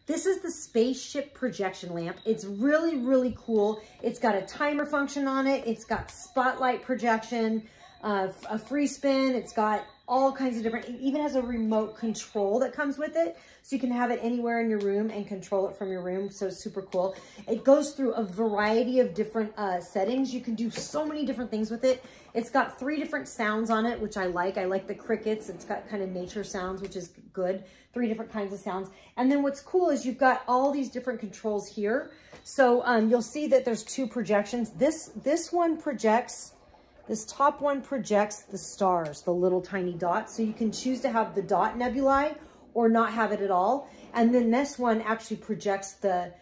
This is the spaceship projection lamp. It's really, really cool. It's got a timer function on it. It's got spotlight projection, a free spin. It's got all kinds of different, it even has a remote control that comes with it. So you can have it anywhere in your room and control it from your room. So it's super cool. It goes through a variety of different settings. You can do so many different things with it. It's got 3 different sounds on it, which I like. I like the crickets. It's got kind of nature sounds, which is good. 3 different kinds of sounds. And then what's cool is you've got all these different controls here. So you'll see that there's 2 projections. This one projects, this top one projects the stars, the little tiny dots. So you can choose to have the dot nebulae or not have it at all. And then this one actually projects the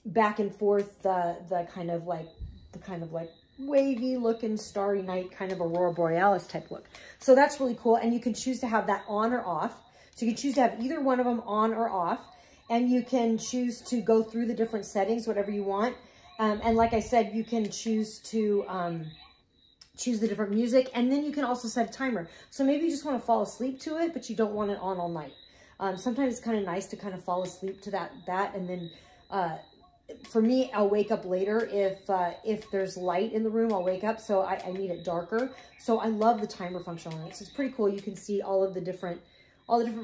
back and forth, the kind of like wavy looking starry night kind of aurora borealis type look. So that's really cool. And you can choose to have that on or off. So you can choose to have either one of them on or off. And you can choose to go through the different settings, whatever you want. And like I said, you can choose to choose the different music, and then you can also set a timer. So maybe you just want to fall asleep to it, but you don't want it on all night. Sometimes it's kind of nice to kind of fall asleep to that, and then for me, I'll wake up later if there's light in the room. I'll wake up, so I need it darker. So I love the timer function on it. So it's pretty cool. You can see all the different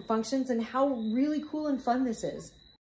functions and how really cool and fun this is.